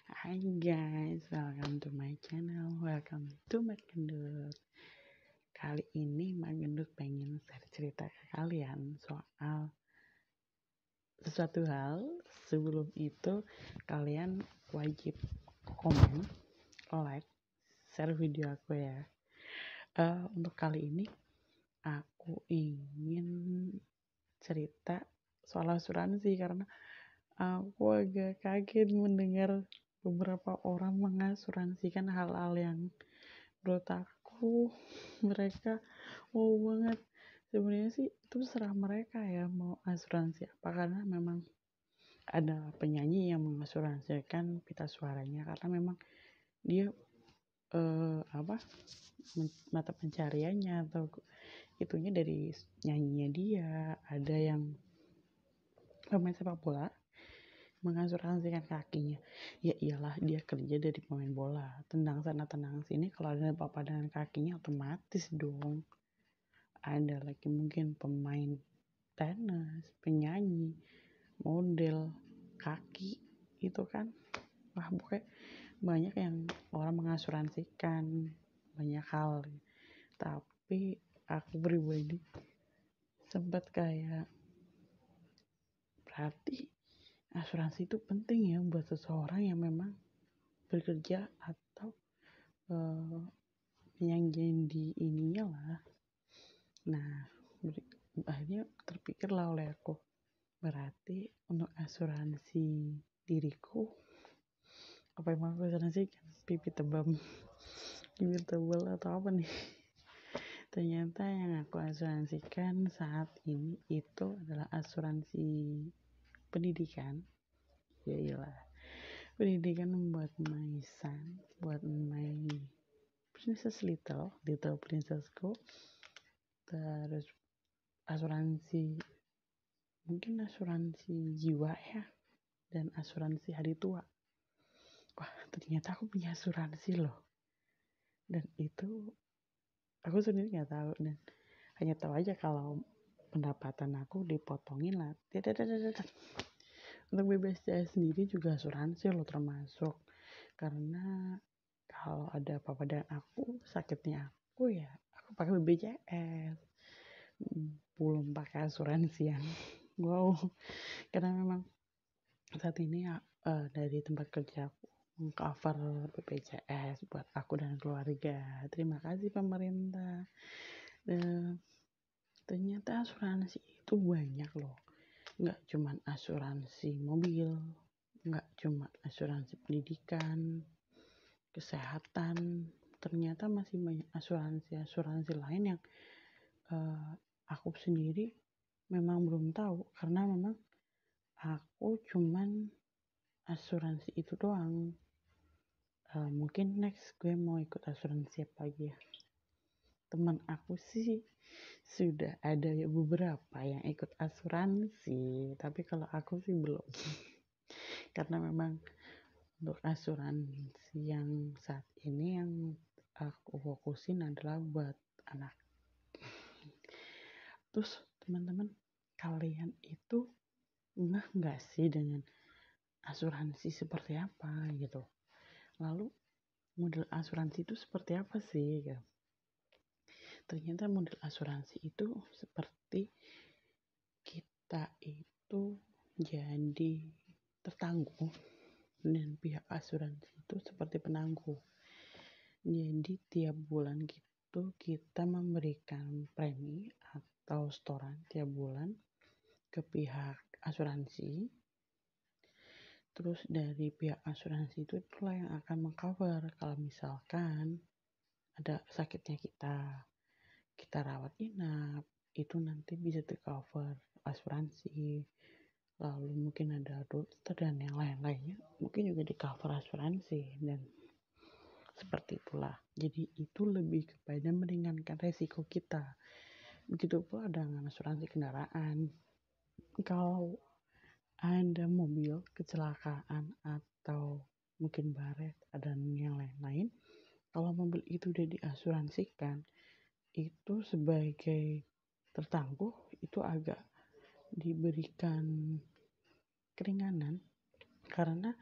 Hai guys, welcome to my channel, welcome to Mak Gendut. Kali ini Mak Gendut pengen cerita ke kalian soal sesuatu hal. Sebelum itu kalian wajib komen, like, share video aku ya. Untuk kali ini aku ingin cerita soal asuransi karena aku agak kaget mendengar beberapa orang mengasuransikan hal-hal yang menurut aku mereka mau banget. Sebenarnya sih itu serah mereka ya mau asuransi apa, karena memang ada penyanyi yang mengasuransikan pita suaranya karena memang dia mata pencariannya atau itunya dari nyanyinya dia. Ada yang pemain sepak bola mengasuransikan kakinya, ya iyalah dia kerja dari pemain bola, tendang sana tendang sini, kalau ada apa-apa dengan kakinya otomatis dong. Ada lagi mungkin pemain tenis, penyanyi, model kaki itu kan, wah pokoknya banyak yang orang mengasuransikan banyak hal. Tapi aku pribadi sempat kayak, berarti asuransi itu penting ya buat seseorang yang memang bekerja atau yang di ininya lah. Nah, akhirnya terpikirlah oleh aku, berarti untuk asuransi diriku, apa yang mau aku asuransikan? Pipi tebal atau apa nih? Ternyata yang aku asuransikan saat ini itu adalah asuransi pendidikan. Ya iyalah, pendidikan buat my son, buat my princess little princessku. Terus asuransi, mungkin asuransi jiwa ya, dan asuransi hari tua. Wah, ternyata aku punya asuransi loh. Dan itu aku sendiri nggak tahu, dan hanya tahu aja kalau pendapatan aku dipotongin lah. Untuk BPJS sendiri juga asuransi loh termasuk, karena kalau ada apa-apa dengan aku, sakitnya aku ya aku pakai BPJS, belum pakai asuransi yang wow. Karena memang saat ini dari tempat kerja aku mengcover BPJS buat aku dan keluarga. Terima kasih pemerintah. Ternyata asuransi itu banyak loh, nggak cuma asuransi mobil, nggak cuma asuransi pendidikan, kesehatan. Ternyata masih banyak asuransi lain yang aku sendiri memang belum tahu, karena memang aku cuman asuransi itu doang. Mungkin next gue mau ikut asuransi apa lagi ya. Teman aku sih sudah ada ya beberapa yang ikut asuransi, tapi kalau aku sih belum. Karena memang untuk asuransi yang saat ini yang aku fokusin adalah buat anak. Terus teman-teman, kalian itu nggak sih dengan asuransi seperti apa gitu? Lalu model asuransi itu seperti apa sih gitu? Ternyata model asuransi itu seperti kita itu jadi tertangguh, dan pihak asuransi itu seperti penangguh. Jadi tiap bulan gitu kita memberikan premi atau setoran tiap bulan ke pihak asuransi. Terus dari pihak asuransi itu itulah yang akan mengcover kalau misalkan ada sakitnya kita rawat inap, itu nanti bisa di-cover asuransi. Lalu mungkin ada dokter dan yang lain-lainnya mungkin juga di-cover asuransi, dan seperti itulah. Jadi itu lebih kepada meringankan resiko kita. Begitu pula dengan asuransi kendaraan. Kalau ada mobil kecelakaan atau mungkin baret dan yang lain-lain, kalau mobil itu udah diasuransikan, itu sebagai tertangguh itu agak diberikan keringanan, karena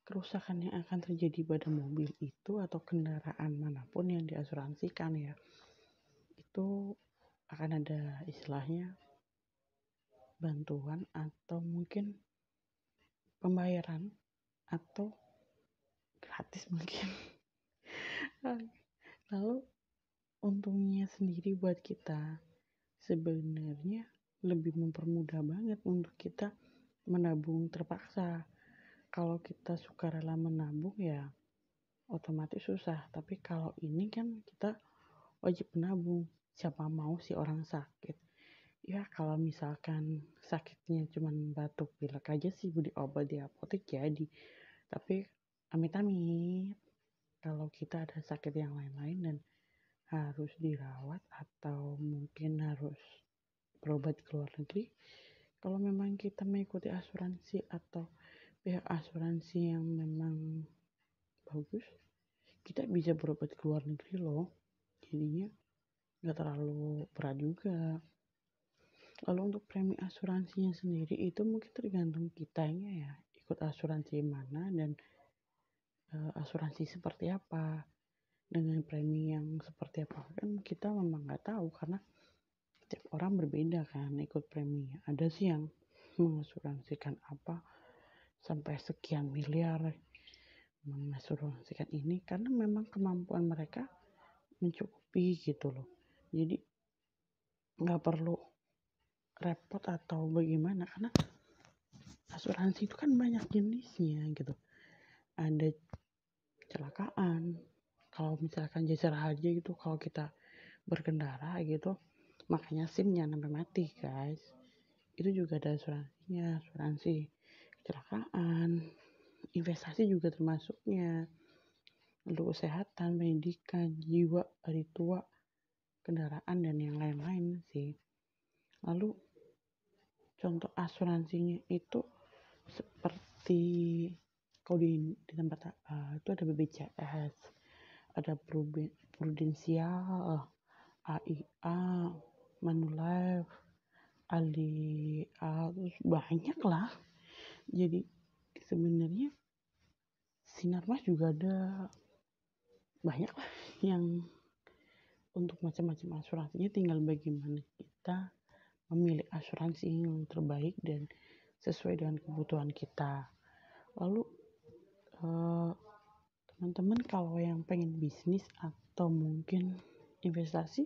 kerusakan yang akan terjadi pada mobil itu atau kendaraan manapun yang diasuransikan ya, itu akan ada istilahnya bantuan atau mungkin pembayaran atau gratis mungkin. Lalu untungnya sendiri buat kita sebenarnya lebih mempermudah banget untuk kita menabung terpaksa. Kalau kita sukarela menabung ya otomatis susah, tapi kalau ini kan kita wajib menabung. Siapa mau sih orang sakit? Ya kalau misalkan sakitnya cuma batuk pilek aja sih beli obat di apotek jadi. Tapi amit-amit kalau kita ada sakit yang lain-lain dan harus dirawat atau mungkin harus berobat ke luar negeri, kalau memang kita mengikuti asuransi atau pihak asuransi yang memang bagus, kita bisa berobat ke luar negeri loh. Jadinya nggak terlalu berat juga. Lalu untuk premi asuransinya sendiri itu mungkin tergantung kitanya ya, ikut asuransi mana dan asuransi seperti apa. Dengan premi yang seperti apa kan kita memang nggak tahu karena setiap orang berbeda kan ikut premi. Ada sih yang mengasuransikan apa sampai sekian miliar mengasuransikan ini karena memang kemampuan mereka mencukupi gitu loh. Jadi nggak perlu repot atau bagaimana karena asuransi itu kan banyak jenisnya gitu. Ada kecelakaan, kalau misalkan jasa raja gitu, kalau kita berkendara gitu, makanya SIM jangan sampai mati guys. Itu juga ada asuransinya, asuransi kecelakaan, investasi juga termasuknya, untuk kesehatan, pendidikan, jiwa, hari tua, kendaraan dan yang lain-lain sih. Lalu contoh asuransinya itu seperti kalau di tempat itu ada BPJS, ada Prudensial, AIA, Manulife, terus banyak lah. Jadi sebenarnya Sinarmas juga ada banyak lah yang untuk macam-macam asuransinya, tinggal bagaimana kita memilih asuransi yang terbaik dan sesuai dengan kebutuhan kita. Lalu teman-teman kalau yang pengen bisnis atau mungkin investasi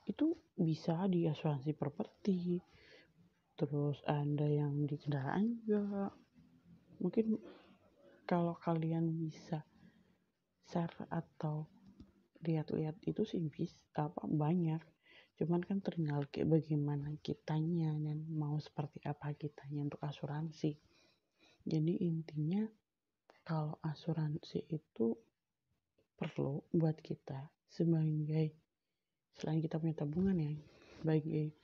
itu bisa di asuransi properti, terus ada yang di kendaraan juga. Mungkin kalau kalian bisa share atau lihat-lihat itu sih banyak, cuman kan tinggal bagaimana kitanya dan mau seperti apa kitanya untuk asuransi. Jadi intinya kalau asuransi itu perlu buat kita sebagai, selain kita punya tabungan ya, sebagai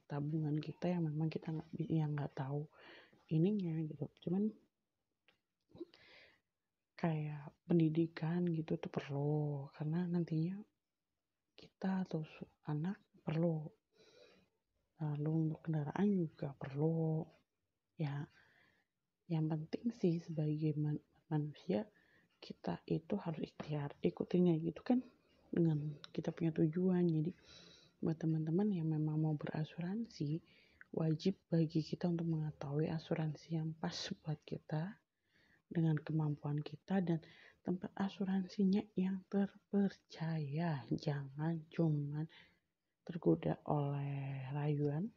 tabungan kita yang memang kita nggak tahu ininya gitu. Cuman kayak pendidikan gitu tuh perlu, karena nantinya kita atau anak perlu. Lalu untuk kendaraan juga perlu ya. Yang penting sih sebagai manusia kita itu harus ikhtiar ikutinnya gitu kan, dengan kita punya tujuan. Jadi buat teman-teman yang memang mau berasuransi, wajib bagi kita untuk mengetahui asuransi yang pas buat kita dengan kemampuan kita dan tempat asuransinya yang terpercaya. Jangan cuman tergoda oleh rayuan,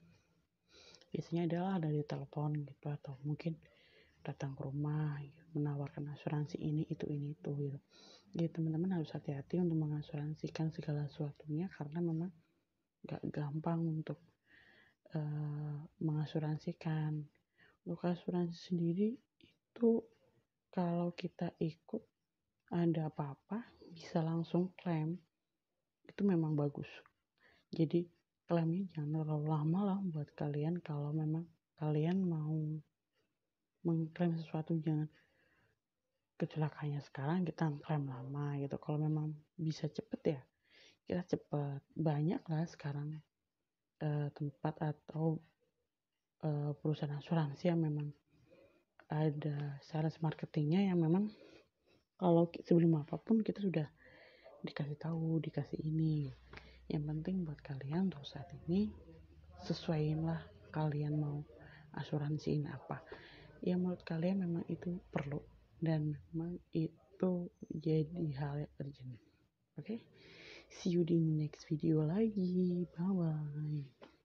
biasanya adalah dari telepon gitu atau mungkin datang ke rumah gitu, menawarkan asuransi ini itu gitu. Jadi teman-teman harus hati-hati untuk mengasuransikan segala sesuatunya karena memang gak gampang untuk mengasuransikan. Untuk asuransi sendiri itu kalau kita ikut ada apa-apa bisa langsung klaim, itu memang bagus. Jadi klaimnya jangan terlalu lama lah buat kalian. Kalau memang kalian mau mengklaim sesuatu, jangan kecelakaannya sekarang kita klaim lama gitu. Kalau memang bisa cepet ya kita cepet. Banyak lah sekarang tempat atau perusahaan asuransi yang memang ada sales marketingnya yang memang kalau sebelum apapun kita sudah dikasih tahu, dikasih ini. Yang penting buat kalian untuk saat ini sesuaiin lah kalian mau asuransiin apa. Ya menurut kalian memang itu perlu dan memang itu jadi hal yang urgent. Oke? See you di next video lagi. Bye bye.